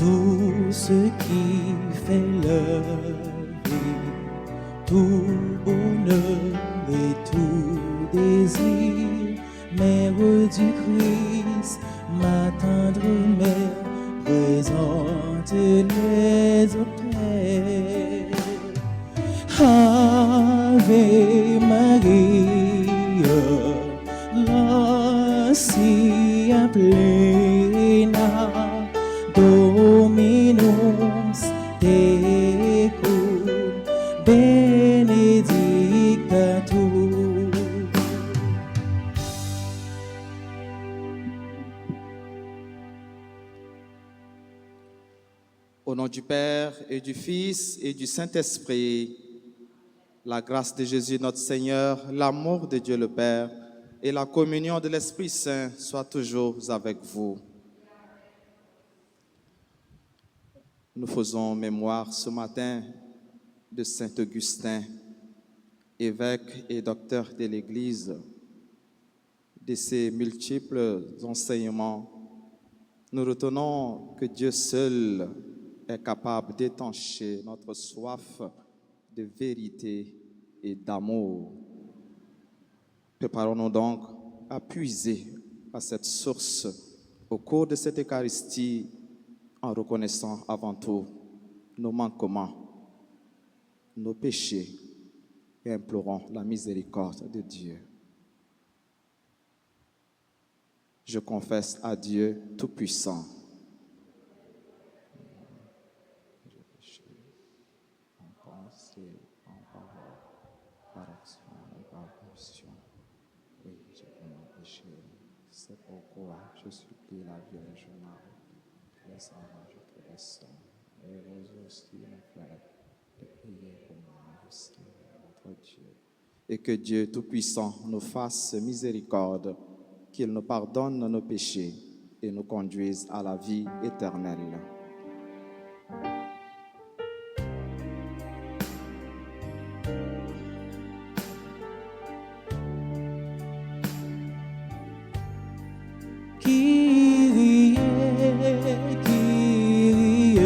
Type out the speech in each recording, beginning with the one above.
tout ce qui fait leur vie, tout bonheur et tout désir, Mère du Christ, ma tendre mère, présente les auprès. Ave Maria, gratia plena, Dominus tecum, benedicta tu. Au nom du Père et du Fils et du Saint-Esprit, la grâce de Jésus notre Seigneur, l'amour de Dieu le Père et la communion de l'Esprit Saint soient toujours avec vous. Nous faisons mémoire ce matin de Saint Augustin, évêque et docteur de l'Église, de ses multiples enseignements. Nous retenons que Dieu seul est capable d'étancher notre soif de vérité et d'amour. Préparons-nous donc à puiser à cette source au cours de cette Eucharistie en reconnaissant avant tout nos manquements, nos péchés et implorons la miséricorde de Dieu. Je confesse à Dieu Tout-Puissant. En pensée, en parole, par action et par action. Oui, j'ai commis péché. C'est pourquoi je supplie la Vierge Marie, les anges et les saints, et vous aussi, mes frères, de prier pour moi, le Seigneur, notre Dieu. Et que Dieu Tout-Puissant nous fasse miséricorde, qu'il nous pardonne nos péchés et nous conduise à la vie éternelle. Kyrie, Kyrie,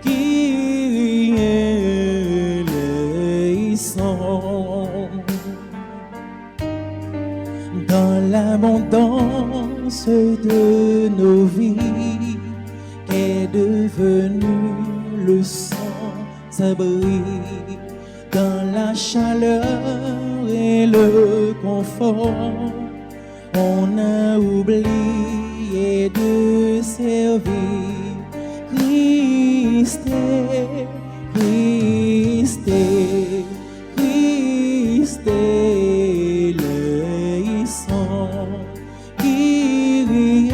Kyrie eleison. Dans l'abondance de nos vies, qu'est devenu le sans-abri. Dans la chaleur et le confort, on a oublié de servir Christ, Christ, Christ, eleison. Kyrie,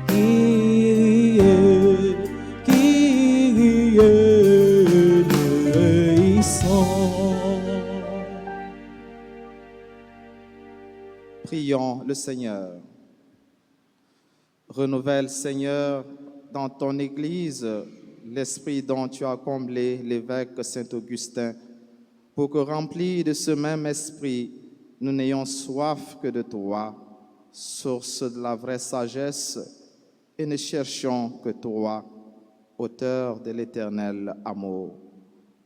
Kyrie, Kyrie, eleison. Prions le Seigneur. Renouvelle, Seigneur, dans ton Église, l'esprit dont tu as comblé l'évêque Saint-Augustin, pour que, remplis de ce même esprit, nous n'ayons soif que de toi, source de la vraie sagesse, et ne cherchions que toi, auteur de l'éternel amour.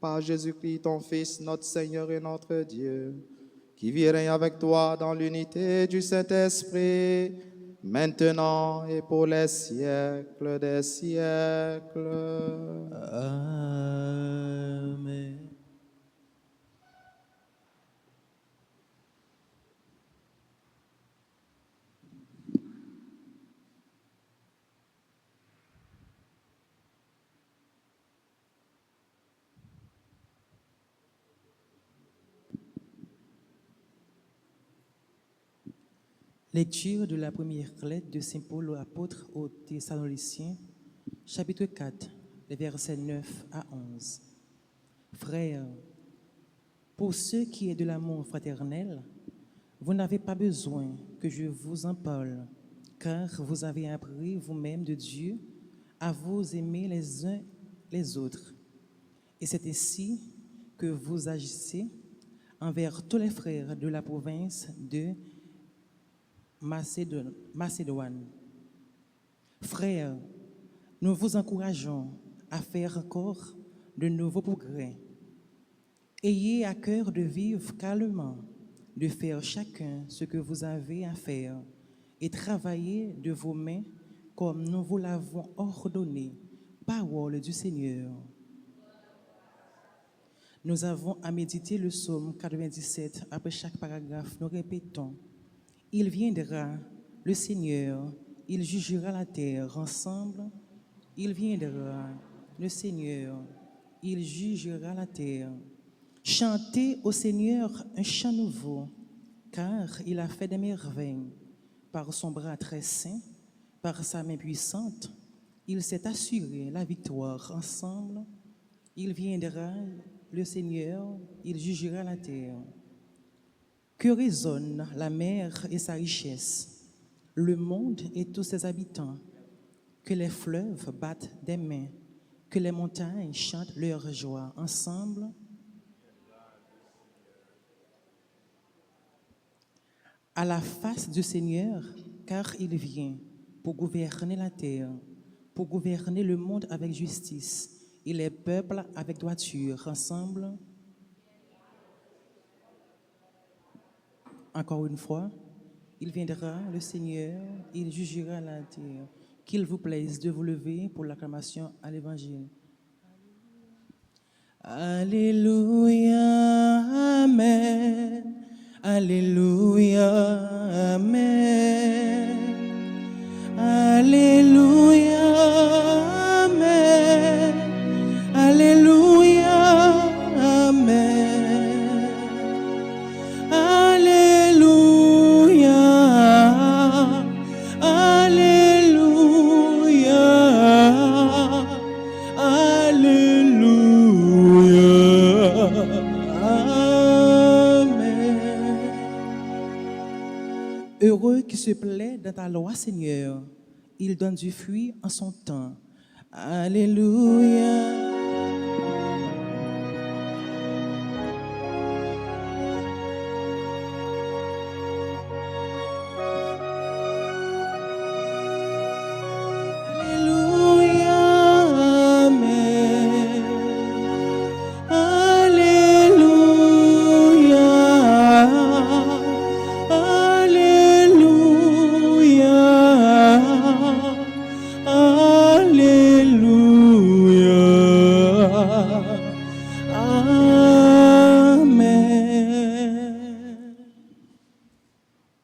Par Jésus-Christ, ton Fils, notre Seigneur et notre Dieu, qui vit et règne avec toi dans l'unité du Saint-Esprit, maintenant et pour les siècles des siècles. Amen. Lecture de la première lettre de Saint Paul, apôtre aux Thessaloniciens, chapitre 4, les versets 9 à 11. Frères, pour ce qui est de l'amour fraternel, vous n'avez pas besoin que je vous en parle, car vous avez appris vous-même de Dieu à vous aimer les uns les autres. Et c'est ainsi que vous agissez envers tous les frères de la province de Macédoine. Frères, Nous vous encourageons à faire encore de nouveaux progrès. Ayez à cœur de vivre calmement, de faire chacun ce que vous avez à faire et travailler de vos mains comme nous vous l'avons ordonné. Parole du Seigneur. Nous avons à méditer le psaume 97. Après chaque paragraphe, nous répétons. Il viendra, le Seigneur, il jugera la terre ensemble. Il viendra, le Seigneur, il jugera la terre. Chantez au Seigneur un chant nouveau, car il a fait des merveilles. Par son bras très saint, par sa main puissante, il s'est assuré la victoire ensemble. Il viendra, le Seigneur, il jugera la terre. Que résonne la mer et sa richesse, le monde et tous ses habitants. Que les fleuves battent des mains, que les montagnes chantent leur joie ensemble. À la face du Seigneur, car il vient pour gouverner la terre, pour gouverner le monde avec justice et les peuples avec droiture ensemble. Encore une fois, il viendra, le Seigneur, il jugera la terre. Qu'il vous plaise de vous lever pour l'acclamation à l'Évangile. Alléluia, Amen. Alléluia, Amen. Alléluia, Amen. Alléluia, Amen. Alléluia, Alléluia, Alléluia, Amen. Heureux qui se plaît dans ta loi, Seigneur. Il donne du fruit en son temps. Alléluia.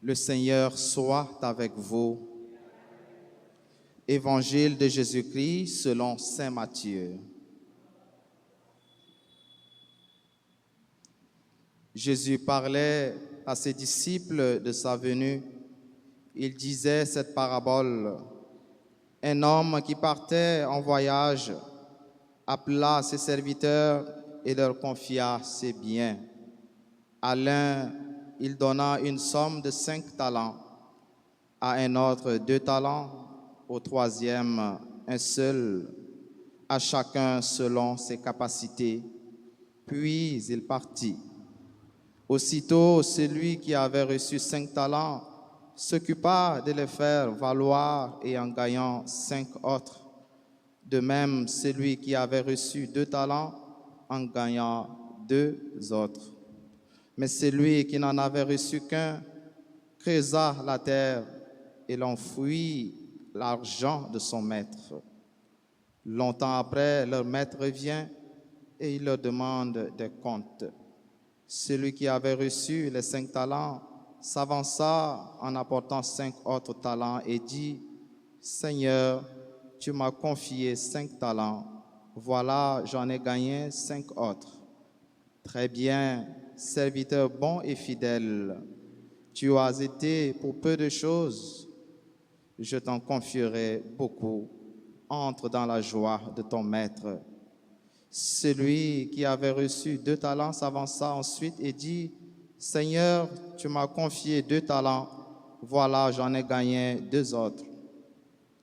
Le Seigneur soit avec vous. Évangile de Jésus-Christ selon saint Matthieu. Jésus parlait à ses disciples de sa venue. Il disait cette parabole. Un homme qui partait en voyage appela ses serviteurs et leur confia ses biens. À l'un, il donna une somme de 5 talents, à un autre 2 talents, au troisième un seul, à chacun selon ses capacités. Puis il partit. Aussitôt, celui qui avait reçu 5 talents s'occupa de les faire valoir et en gagnant 5 autres. De même, celui qui avait reçu 2 talents en gagnant 2 autres. Mais celui qui n'en avait reçu qu'un creusa la terre et l'enfouit l'argent de son maître. Longtemps après, leur maître revient et il leur demande des comptes. Celui qui avait reçu les 5 talents s'avança en apportant 5 autres talents et dit, « Seigneur, tu m'as confié 5 talents. Voilà, j'en ai gagné 5 autres. » Très bien, serviteur bon et fidèle, tu as été pour peu de choses, je t'en confierai beaucoup. Entre dans la joie de ton maître. Celui qui avait reçu 2 talents s'avança ensuite et dit, « Seigneur, tu m'as confié 2 talents, voilà, j'en ai gagné 2 autres. »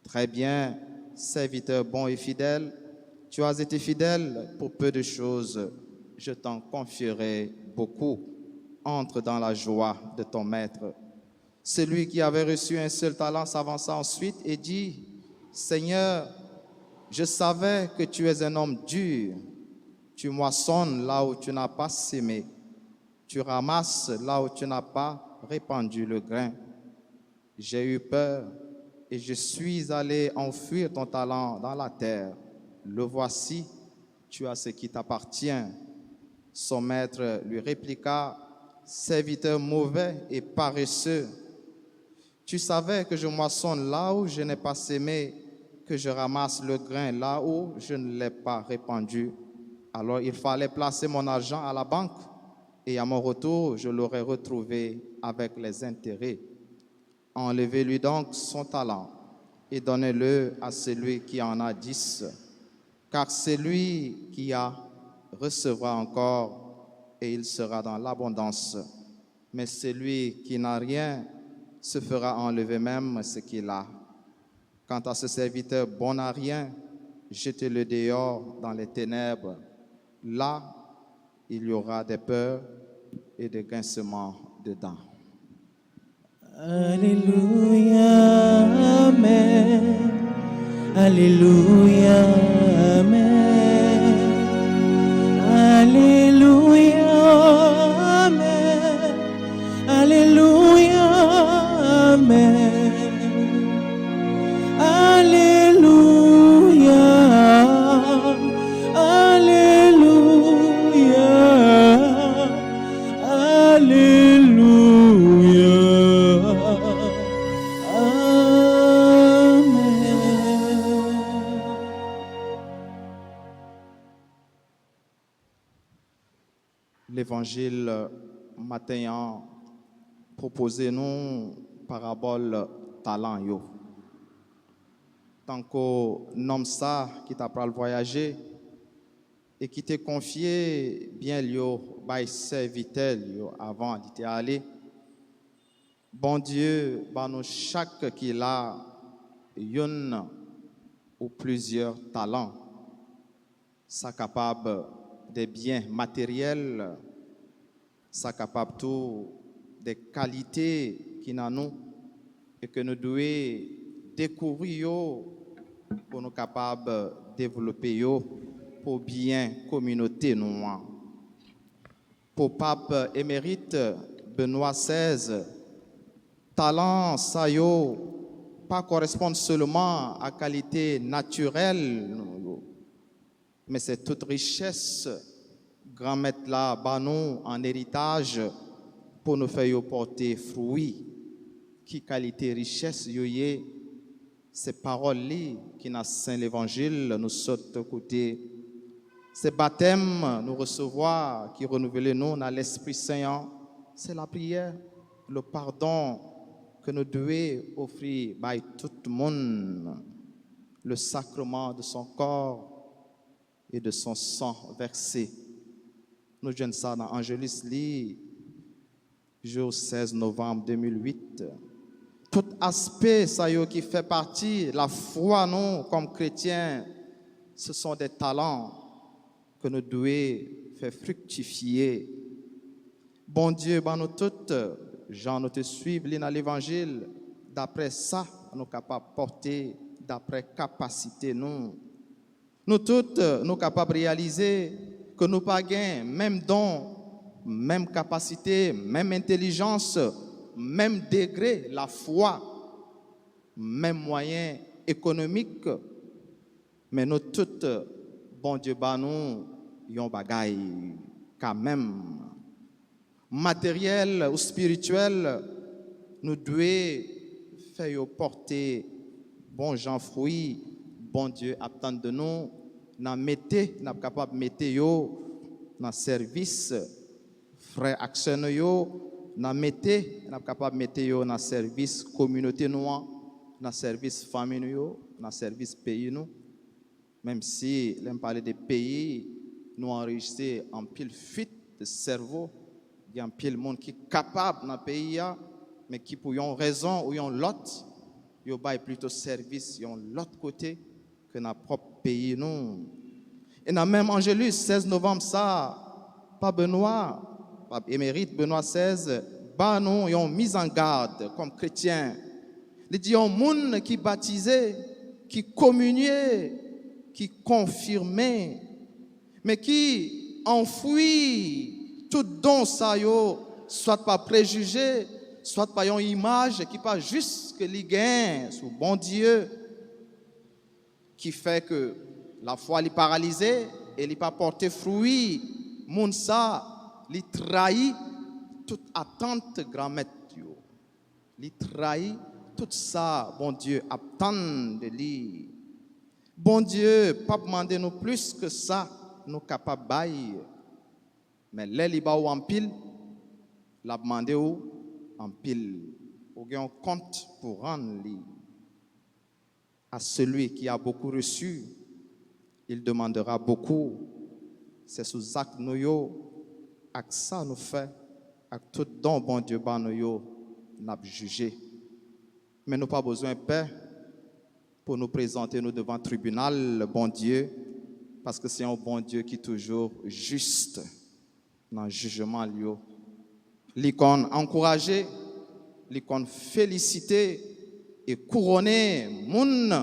Très bien, serviteur bon et fidèle, tu as été fidèle pour peu de choses, je t'en confierai beaucoup. Entre dans la joie de ton maître. Celui qui avait reçu un seul talent s'avança ensuite et dit, « Seigneur, Je savais que tu es un homme dur. Tu moissonnes là où tu n'as pas sémé. Tu ramasses là où tu n'as pas répandu le grain. J'ai eu peur et je suis allé enfouir ton talent dans la terre. Le voici, tu as ce qui t'appartient. Son maître lui répliqua, serviteur mauvais et paresseux. Tu savais que je moissonne là où je n'ai pas sémé, que je ramasse le grain là où je ne l'ai pas répandu. Alors il fallait placer mon argent à la banque et à mon retour, je l'aurais retrouvé avec les intérêts. Enlevez-lui donc son talent et donnez-le à celui qui en a 10, car celui qui a recevra encore et il sera dans l'abondance. Mais celui qui n'a rien se fera enlever même ce qu'il a. Quant à ce serviteur bon à rien, jetez-le dehors dans les ténèbres. Là, il y aura des peurs et des grincements de dents. Alléluia, Amen. Alléluia, Amen. Alléluia, Amen. Alléluia, Amen. Alléluia, Alléluia, Alléluia, Amen. L'évangile matin proposé nous parabole talent yo. Tant qu'au nom ça qui t'a pris le voyager et qui t'est confié bien yo by serviteur yo avant d'y aller. Bon Dieu, bah nous chaque qui a une ou plusieurs talents, ça capable des biens matériels, ça capable tout des qualités qui n'en nous et que nous devons découvrir yo pour nous capables de développer yo pour bien communauté nous. Pour pape émérite Benoît XVI, talent ça yo pas correspond seulement à qualité naturelle, mais c'est toute richesse grand maître là ba nous en héritage pour nous faire porter fruit. Qui qualité richesse yo yé, ces paroles qui dans Saint l'Évangile nous sautent côté. Ces baptêmes nous recevoir qui renouvellent nous dans l'Esprit Saint, c'est la prière, le pardon que nous devons offrir à tout le monde, le sacrement de son corps et de son sang versé. Nous jeunes ça dans Angelus Lee, jour 16 novembre 2008. Tout aspect ça qui fait partie la foi nous comme chrétiens, ce sont des talents que nous devons faire fructifier. Bon Dieu, ben nous toutes, Jean nous te suivons dans l'évangile, d'après ça, nous sommes capables de porter, d'après capacité nous. Nous toutes, nous sommes capables de réaliser que nous pas gain même don, même capacité, même intelligence, même degré, la foi, même moyen économique, mais nous toutes, bon Dieu, bah nous, yon bagay quand même. Matériel ou spirituel, nous devons faire porter bon Jean fruit, bon Dieu attend de nous, n'a capable de mettre yo dans service frère action yo, n'a capable de mettre yo dans service communauté nous, dans service famille yo, dans service pays nous. Même si l'on parle des pays, nous enregistrons en pile fuite de cerveau. Il y a un pile monde qui est capable dans le pays, mais qui pour une raison ou une l'autre, il y a plutôt service de l'autre côté que dans notre propre pays. Nous. Et dans même Angelus, 16 novembre, ça, pas Benoît, pas émérite Benoît XVI, bah nous, ils ont mis en garde comme chrétiens. Il dit, il y a un monde qui baptisé, qui communiait, qui confirmait, mais qui enfouit tout don ça yo, soit par préjugé, soit par une image qui pas juste que les gains sous bon Dieu, qui fait que la foi est paralysée et il pas porté fruit, moun ça, il trahit toute attente grand-mère. Il trahit tout ça, bon Dieu, attend de lui. Bon Dieu, pas demander nous plus que ça, nous capables bailler. Mais là, il va en pile, l'a demandé en pile. Ou un compte pour rendre lui. À celui qui a beaucoup reçu, il demandera beaucoup. C'est sous acte nous yo, avec ça nous fait, avec tout don bon Dieu ban nous yo, n'a jugé. Mais nous pas besoin de paix pour nous présenter nous devant le tribunal, le bon Dieu, parce que c'est un bon Dieu qui est toujours juste dans le jugement. L'icône encouragé, l'icône félicité et couronné, moun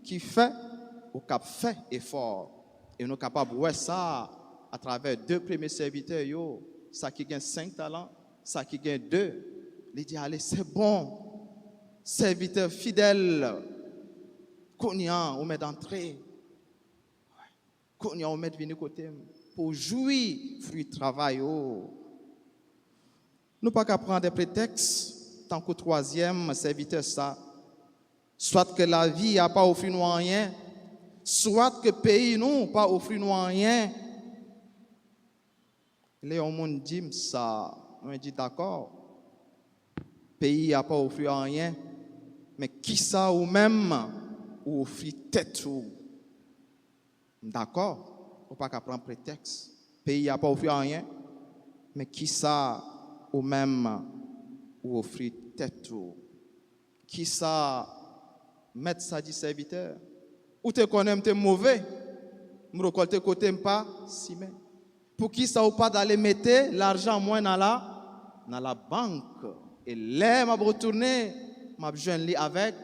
qui fait ou qui fait effort. Et nous sommes capables de voir ça à travers deux premiers serviteurs, ça qui gagne 5 talents, ça qui gagne 2. Il dit, allez, c'est bon, serviteur fidèle, qu'on y a, on met d'entrée, qu'on y a, on met de venir côté, pour jouir, fruit de travail. Nous ne pouvons pas prendre des prétextes, tant qu'au troisième serviteur, ça, soit que la vie n'a pas offert nous rien, soit que le pays n'a pas offert nous rien. Les gens disent ça, on dit d'accord, le pays n'a pas offert rien, mais qui ça ou même ou offrir tête ou d'accord, on ne peut pas prendre prétexte. Le pays n'a pas offert rien, mais qui ça ou même ou offrir tête ou qui ça mettre ça dit serviteur ou te connais t'es mauvais me récolter côté pas si mais pour qui ça ou pas d'aller mettre l'argent moins dans la banque et là m'a retourner m'a joindre avec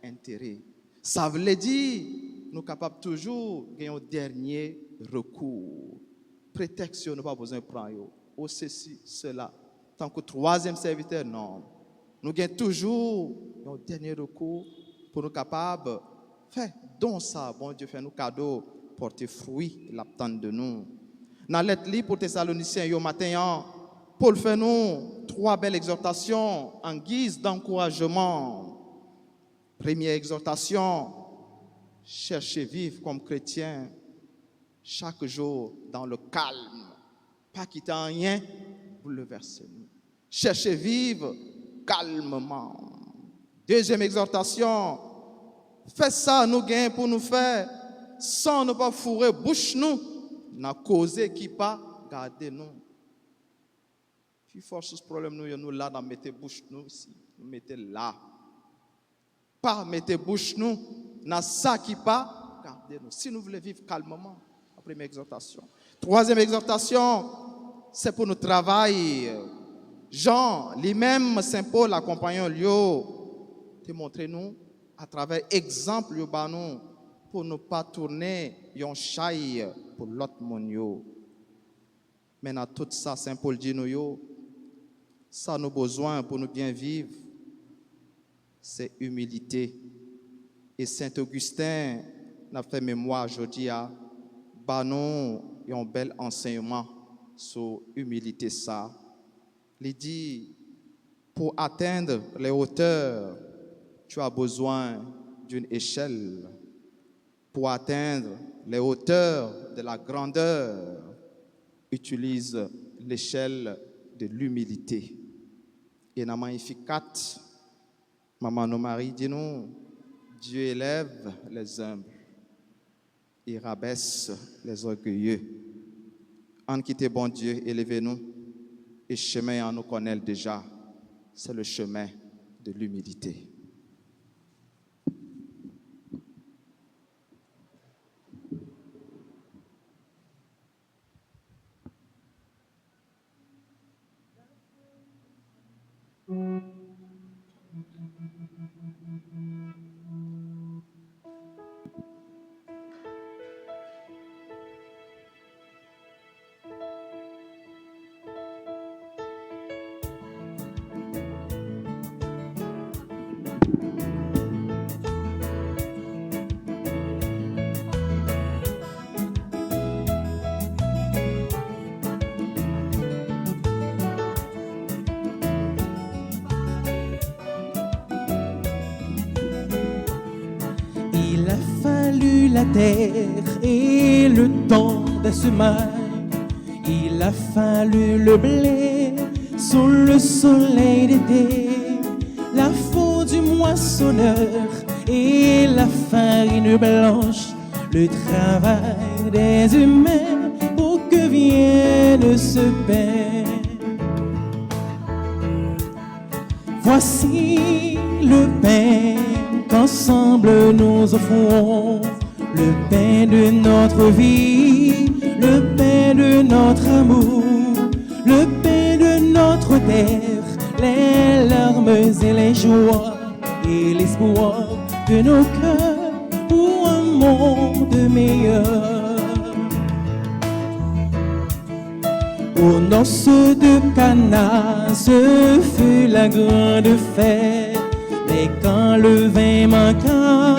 intérêt. Ça veut dire nous capables toujours gagner un dernier recours. Prétexte nous pas besoin de prendre ou ceci cela. Tant que troisième serviteur non. Nous gagnons toujours un dernier recours pour nous capables de faire don ça bon Dieu fait nous cadeau porter fruit l'attente de nous. Dans la lettre pour Thessaloniciens au matin Paul fait nous 3 belles exhortations en guise d'encouragement. Première exhortation, cherchez vivre comme chrétien chaque jour dans le calme, pas quitter rien bouleverser nous. Cherchez vivre calmement. Deuxième exhortation, faites ça nous gain pour nous faire sans ne pas fourrer bouche nous, n'a causé qui pas garder nous. Puis force ce problème nous là dans mettez bouche nous ici, nous mettez là. Pas mettez bouche nous dans ça qui pas garder nous. Si nous voulons vivre calmement, la première exhortation. Troisième exhortation, c'est pour notre travail. Jean, lui-même, Saint Paul, accompagnant lui, te montrer nous à travers exemple nous pour ne pas tourner yon chaille pour l'autre monde. Mais dans tout ça, Saint Paul dit nous ça nous besoin pour nous bien vivre, c'est humilité. Et Saint Augustin n'a fait mémoire aujourd'hui à nous un bel enseignement sur humilité ça. Il dit pour atteindre les hauteurs, tu as besoin d'une échelle. Pour atteindre les hauteurs de la grandeur, utilise l'échelle de l'humilité. Et dans Magnificat, Maman nos Marie dit nous, Dieu élève les humbles et rabaisse les orgueilleux. En quitter bon Dieu, élevez-nous. Et chemin, on nous connaît déjà, c'est le chemin de l'humilité. Il a fallu la terre et le temps des semailles. Il a fallu le blé sous le soleil d'été, la faute du moissonneur et la farine blanche, le travail des humains pour que vienne ce pain. Voici le pain qu'ensemble nous offrons, le pain de notre vie, le pain de notre amour, le pain de notre terre, les larmes et les joies et l'espoir de nos cœurs pour un monde meilleur. Aux noces de Cana, ce fut la grande fête. Mais quand le vin manqua,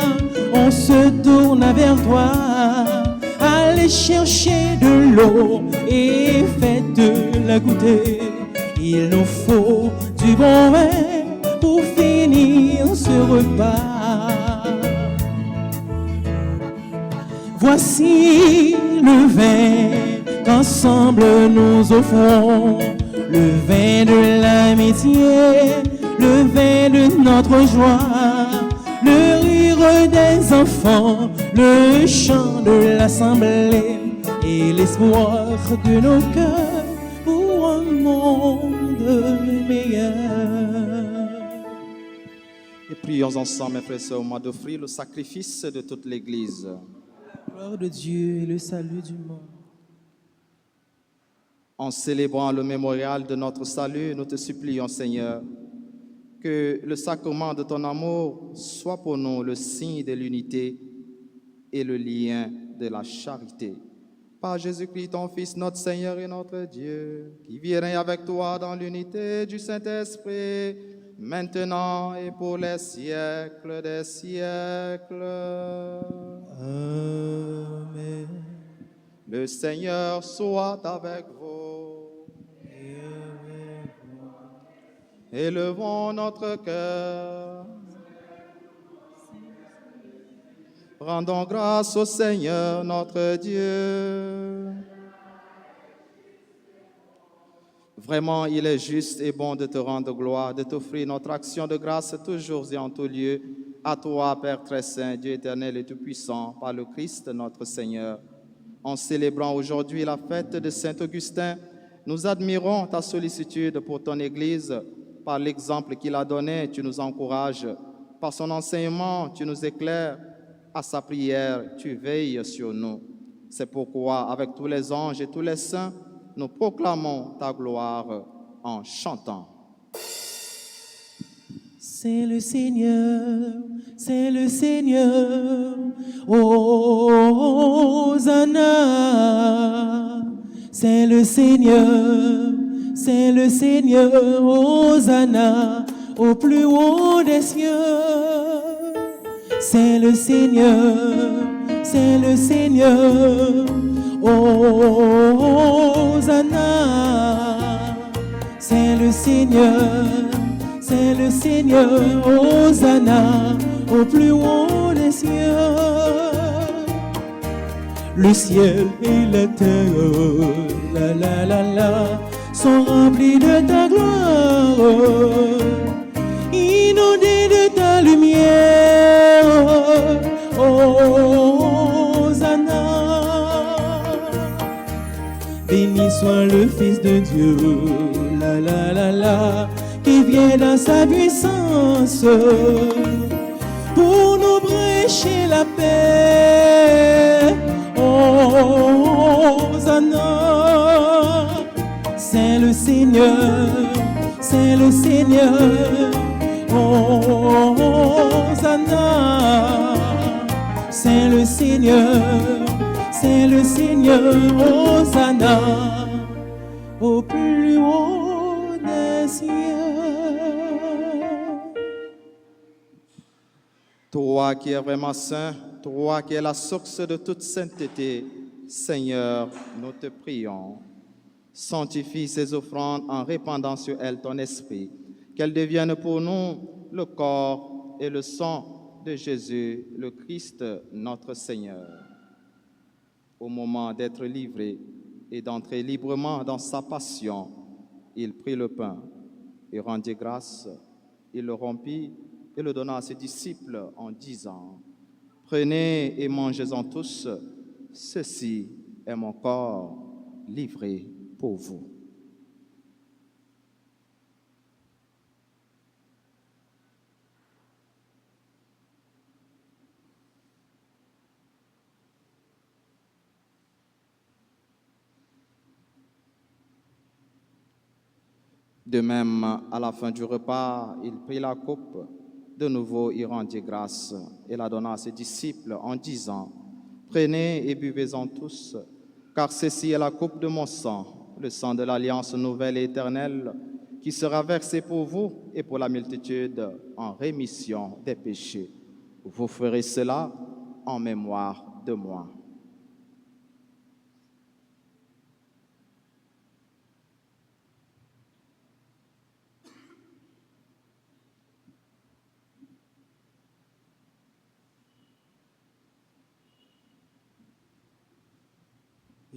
on se tourna vers toi. Allez chercher de l'eau et faites-la goûter. Il nous faut du bon vin pour finir ce repas. Voici le vin qu'ensemble nous offrons, le vin de l'amitié, le vin de notre joie, le rire des enfants, le chant de l'assemblée et l'espoir de nos cœurs pour un monde meilleur. Et prions ensemble, mes frères et sœurs, au mois d'offrir le sacrifice de toute l'Église. Gloire de Dieu et le salut du monde. En célébrant le mémorial de notre salut, nous te supplions, Seigneur, que le sacrement de ton amour soit pour nous le signe de l'unité et le lien de la charité. Par Jésus-Christ, ton Fils, notre Seigneur et notre Dieu, qui vit et règne avec toi dans l'unité du Saint-Esprit, maintenant et pour les siècles des siècles. Amen. Le Seigneur soit avec vous. Élevons notre cœur. Rendons grâce au Seigneur notre Dieu. Vraiment, il est juste et bon de te rendre gloire, de t'offrir notre action de grâce toujours et en tout lieu. À toi, Père très saint, Dieu éternel et tout-puissant, par le Christ notre Seigneur. En célébrant aujourd'hui la fête de Saint-Augustin, nous admirons ta sollicitude pour ton Église. Par l'exemple qu'il a donné, tu nous encourages. Par son enseignement, tu nous éclaires. À sa prière, tu veilles sur nous. C'est pourquoi, avec tous les anges et tous les saints, nous proclamons ta gloire en chantant. C'est le Seigneur, c'est le Seigneur, Hosanna. C'est le Seigneur, c'est le Seigneur, Hosanna, au plus haut des cieux. C'est le Seigneur, c'est le Seigneur, Hosanna. C'est le Seigneur, c'est le Seigneur, Hosanna, au plus haut des cieux. Le ciel et la terre, la la la la, sont remplis de ta gloire, inondés de ta lumière, Hosanna. Béni soit le Fils de Dieu, la la la la, qui vient dans sa puissance pour nous prêcher la paix. Hosanna, c'est le Seigneur, c'est le Seigneur. Hosanna, c'est le Seigneur, c'est le Seigneur. Hosanna, au plus haut des cieux. Toi qui es vraiment saint, toi qui es la source de toute sainteté, Seigneur, nous te prions. Sanctifie ces offrandes en répandant sur elles ton esprit, qu'elles deviennent pour nous le corps et le sang de Jésus, le Christ, notre Seigneur. Au moment d'être livré et d'entrer librement dans sa passion, il prit le pain et rendit grâce. Il le rompit et le donna à ses disciples en disant, « Prenez et mangez-en tous, ceci est mon corps livré pour vous. » De même, à la fin du repas, il prit la coupe. De nouveau, il rendit grâce et la donna à ses disciples en disant, « Prenez et buvez-en tous, car ceci est la coupe de mon sang, le sang de l'alliance nouvelle et éternelle, qui sera versé pour vous et pour la multitude en rémission des péchés. Vous ferez cela en mémoire de moi. »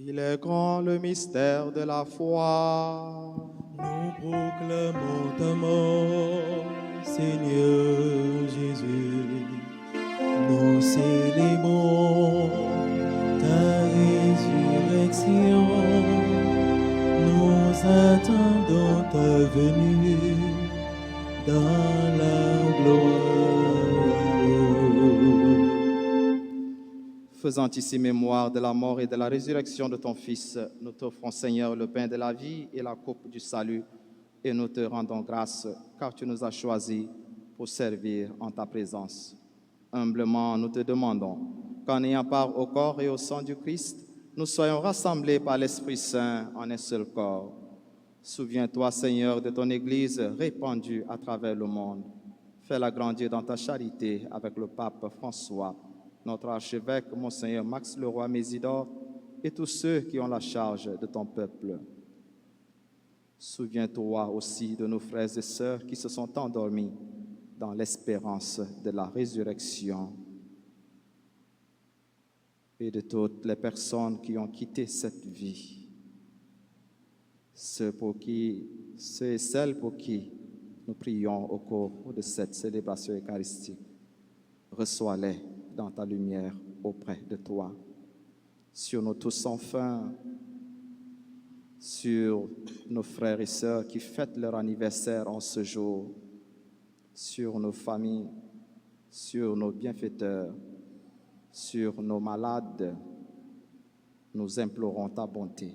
Il est grand le mystère de la foi. Nous proclamons ta mort, Seigneur Jésus. Nous célébrons ta résurrection. Nous attendons ta venue dans la gloire. Faisant ici mémoire de la mort et de la résurrection de ton Fils, nous t'offrons, Seigneur, le pain de la vie et la coupe du salut, et nous te rendons grâce, car tu nous as choisis pour servir en ta présence. Humblement, nous te demandons qu'en ayant part au corps et au sang du Christ, nous soyons rassemblés par l'Esprit Saint en un seul corps. Souviens-toi, Seigneur, de ton Église répandue à travers le monde. Fais-la grandir dans ta charité avec le pape François, notre archevêque, Monseigneur Max Leroy-Mésidor, et tous ceux qui ont la charge de ton peuple. Souviens-toi aussi de nos frères et sœurs qui se sont endormis dans l'espérance de la résurrection et de toutes les personnes qui ont quitté cette vie, ceux et celles pour qui nous prions au cours de cette célébration eucharistique. Reçois-les dans ta lumière auprès de toi. Sur nous tous enfin, sur nos frères et sœurs qui fêtent leur anniversaire en ce jour, sur nos familles, sur nos bienfaiteurs, sur nos malades, nous implorons ta bonté.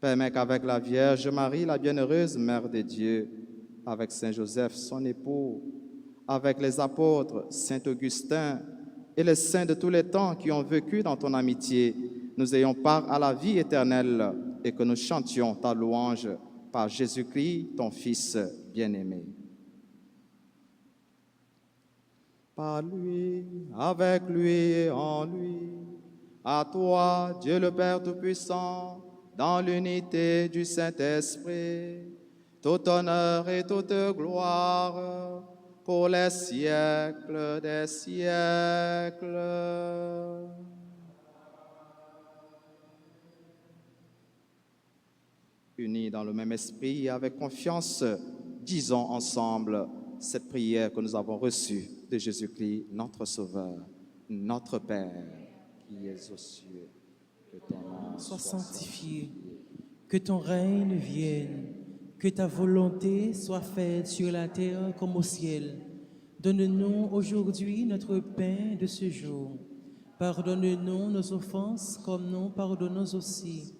Permets qu'avec la Vierge Marie, la bienheureuse Mère de Dieu, avec Saint Joseph, son époux, avec les apôtres, Saint Augustin et les saints de tous les temps qui ont vécu dans ton amitié, nous ayons part à la vie éternelle et que nous chantions ta louange par Jésus-Christ, ton Fils bien-aimé. Par lui, avec lui et en lui, à toi, Dieu le Père Tout-Puissant, dans l'unité du Saint-Esprit, tout honneur et toute gloire pour les siècles des siècles. Unis dans le même esprit et avec confiance, disons ensemble cette prière que nous avons reçue de Jésus-Christ, notre Sauveur, notre Père, qui es aux cieux. Que ton nom Sois sanctifié, que ton règne vienne, que ta volonté soit faite sur la terre comme au ciel. Donne-nous aujourd'hui notre pain de ce jour. Pardonne-nous nos offenses comme nous pardonnons aussi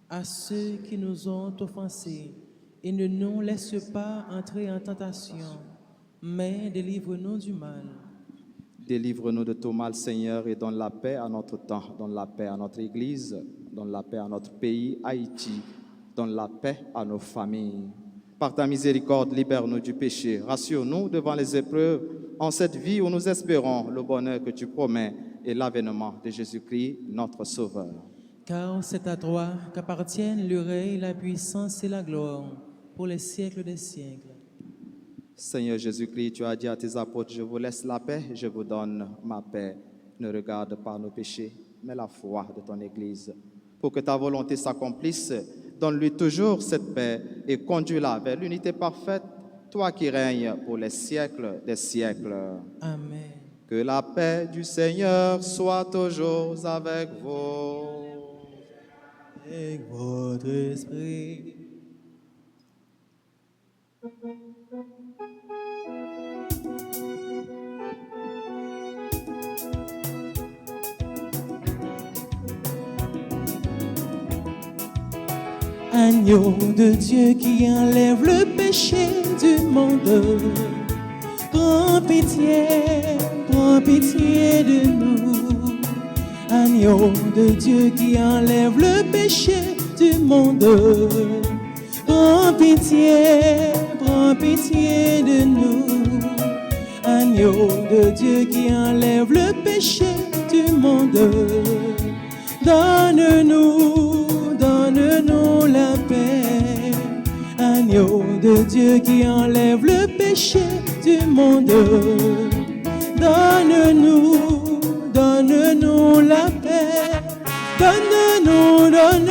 à ceux qui nous ont offensés. Et ne nous laisse pas entrer en tentation, mais délivre-nous du mal. Délivre-nous de tout mal, Seigneur, et donne la paix à notre temps, donne la paix à notre Église, donne la paix à notre pays, Haïti, donne la paix à nos familles. Par ta miséricorde, libère-nous du péché, rassure-nous devant les épreuves, en cette vie où nous espérons le bonheur que tu promets et l'avènement de Jésus-Christ, notre Sauveur. Car c'est à toi qu'appartiennent le règne, la puissance et la gloire pour les siècles des siècles. Seigneur Jésus-Christ, tu as dit à tes apôtres, je vous laisse la paix, je vous donne ma paix. Ne regarde pas nos péchés, mais la foi de ton Église. Pour que ta volonté s'accomplisse, donne-lui toujours cette paix et conduis-la vers l'unité parfaite, toi qui règnes pour les siècles des siècles. Amen. Que la paix du Seigneur soit toujours avec vous. Avec votre esprit. Agneau de Dieu qui enlève le péché du monde, prends pitié de nous. Agneau de Dieu qui enlève le péché du monde, prends pitié de nous. Agneau de Dieu qui enlève le péché du monde, donne-nous la paix. Agneau de Dieu qui enlève le péché du monde, donne-nous la paix. Donne-nous la paix.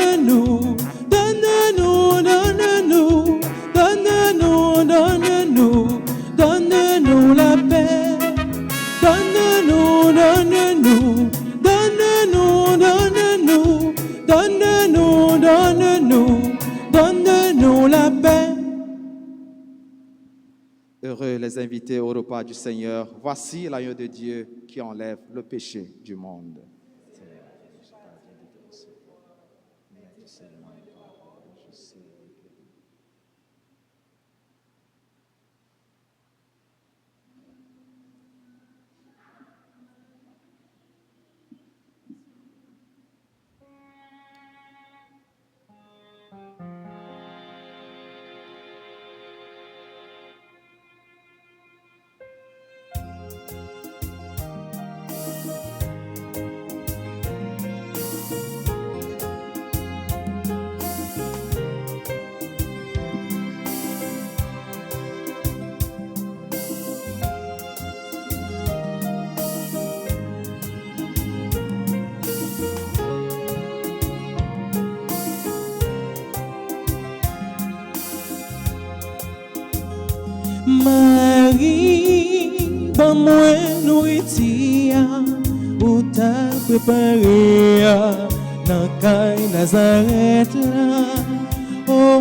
Donne-nous la paix. Heureux les invités au repas du Seigneur. Voici l'agneau de Dieu qui enlève le péché du monde. Marie, ban-moi nourriture, ou t'as préparé dans caille Nazareth là. Oh,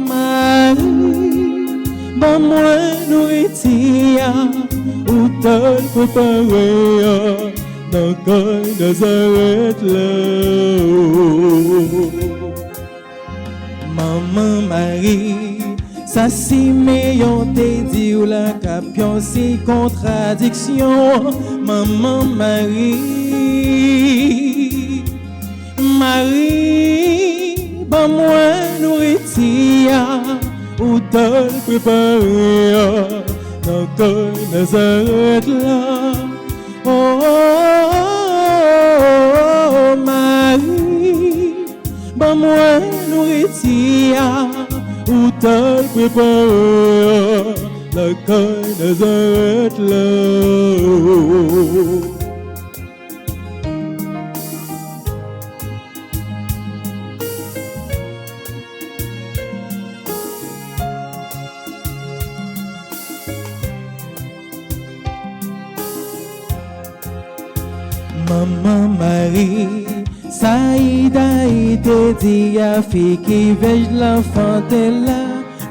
Marie, ban-moi nourriture, ou t'as préparé dans caille Nazareth là. Maman Marie, ça si meilleur te dit ou la capion si contradiction. Maman Marie, Marie, ban moi nourriture, ou t'as préparé dans le Nazareth là. Oh, Marie, ban moi nourriture, ou t'as préparé la caille Nazareth là. Maman Marie, Saïda te dit à fille qui veille l'enfant de là.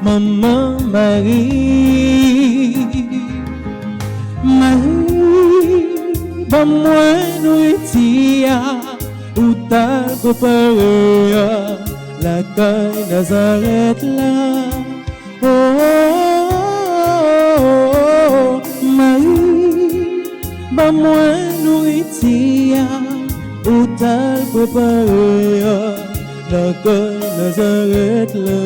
Maman Marie, Marie, ban moi nourriture, ou t'as préparé la caille Nazareth là. Oh, Marie, ban moi nourriture, ou t'as préparé la caille Nazareth là.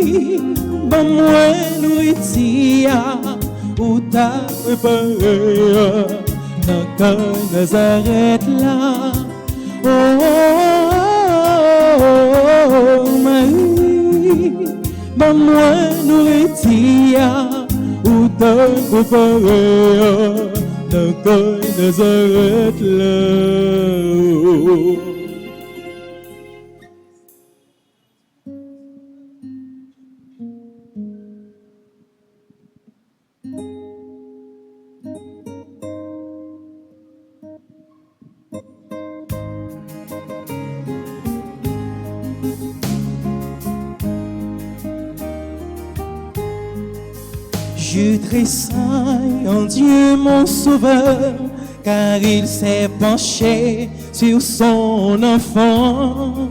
bon moi nourritia, ou ta préparé, dans quand Nazareth là. Oh, Marie, bon moi nourritia, ou ta préparé, dans quand Nazareth là. Je tressaille en Dieu mon sauveur, car il s'est penché sur son enfant.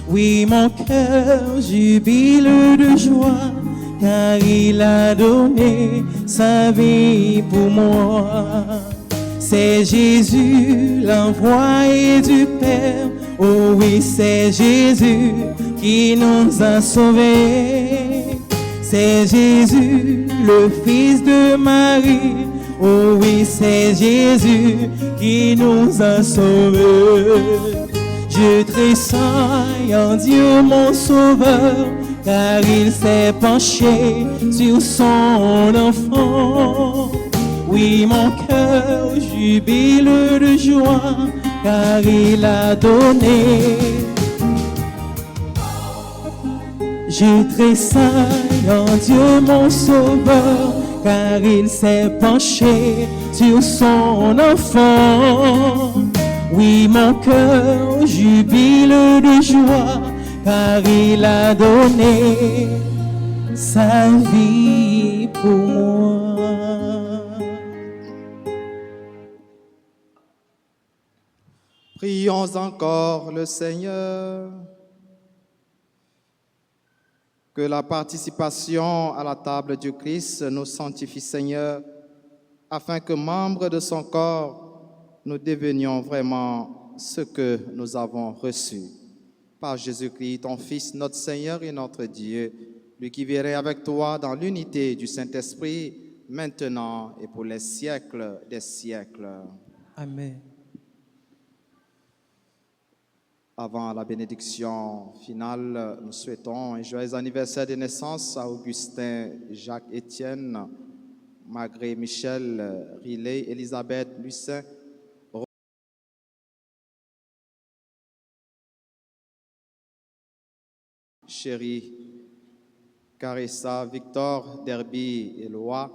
Oui, mon cœur jubile de joie, car il a donné sa vie pour moi. C'est Jésus, l'envoyé du Père. Oh oui, c'est Jésus qui nous a sauvés. C'est Jésus, le Fils de Marie. Oh oui, c'est Jésus qui nous a sauvés. Je tressaille en Dieu mon sauveur, car il s'est penché sur son enfant. Oui, mon cœur jubile de joie, car il a donné. Je tressaille en Dieu mon sauveur, car il s'est penché sur son enfant. Oui, mon cœur jubile de joie, car il a donné sa vie pour moi. Prions encore le Seigneur. Que la participation à la table du Christ nous sanctifie, Seigneur, afin que, membres de son corps, nous devenions vraiment ce que nous avons reçu. Par Jésus-Christ, ton Fils, notre Seigneur et notre Dieu, lui qui vivrait avec toi dans l'unité du Saint-Esprit, maintenant et pour les siècles des siècles. Amen. Avant la bénédiction finale, nous souhaitons un joyeux anniversaire de naissance à Augustin Jacques-Étienne, Margré Michel Riley, Elisabeth Lucin, Chérie Carissa, Victor Derby Éloi,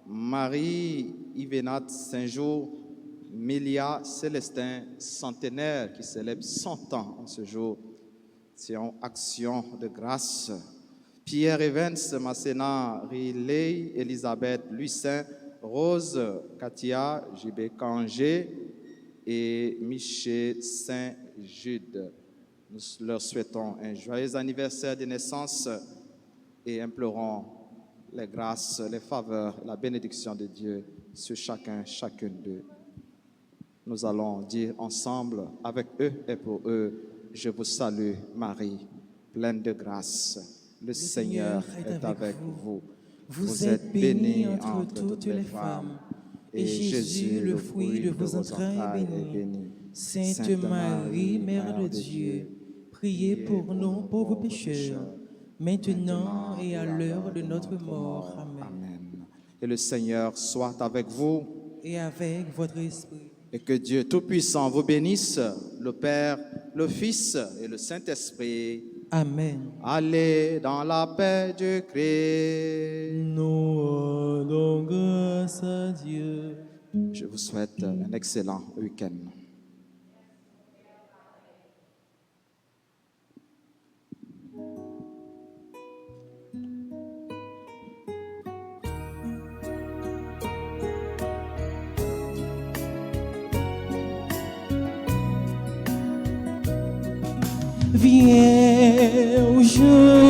Marie Yvénat Saint-Jour, Mélia Célestin, centenaire, qui célèbre 100 ans en ce jour. C'est une action de grâce. Pierre Evans, Masséna Riley, Elisabeth Lucin, Rose Katia, JB Kangé et Michel Saint-Jude. Nous leur souhaitons un joyeux anniversaire de naissance et implorons les grâces, les faveurs, la bénédiction de Dieu sur chacun, chacune d'eux. Nous allons dire ensemble, avec eux et pour eux, je vous salue, Marie, pleine de grâce. Le Seigneur est avec vous. Vous êtes bénie entre toutes les femmes, et Jésus, le fruit de vos entrailles, est béni. Sainte Marie, Mère de Dieu, priez pour nous pauvres pécheurs, maintenant et à l'heure de notre mort. Amen. Et le Seigneur soit avec vous. Et avec votre esprit. Et que Dieu Tout-Puissant vous bénisse, le Père, le Fils et le Saint-Esprit. Amen. Allez dans la paix du Christ. Nous rendons grâce à Dieu. Je vous souhaite un excellent week-end. Vierge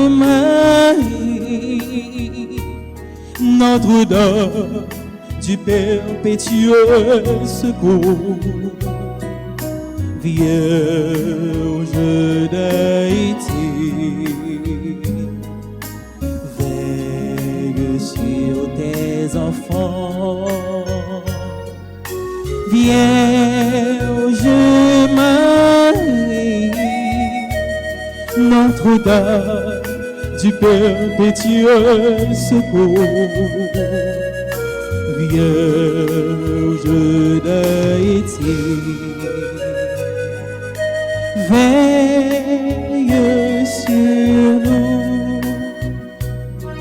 Marie, Notre-Dame du perpétuel secours, Vierge d'Haïti, tes enfants. Vierge Marie, Notre-Dame du perpétuel secours, Vierge d'Haïti, veille sur nous.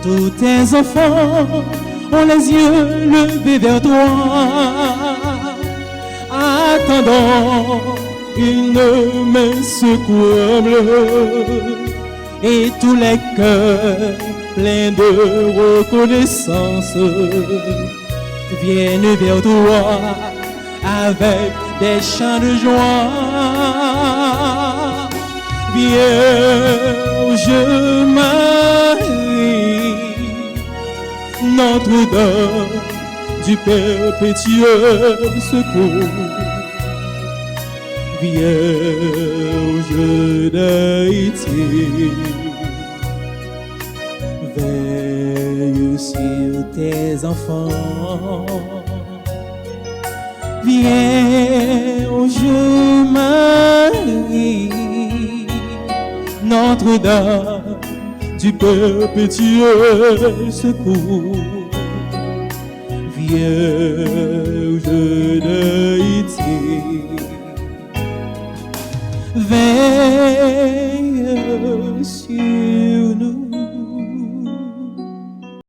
Tous tes enfants ont les yeux levés vers toi, attendant une main secourable, et tous les cœurs pleins de reconnaissance viennent vers toi avec des chants de joie. Vierge Marie, Notre-Dame du perpétuel secours, Vierge d'Haïti, veille sur tes enfants. Vierge Marie, Notre-Dame du perpétuel secours, Vierge d'Haïti, veille sur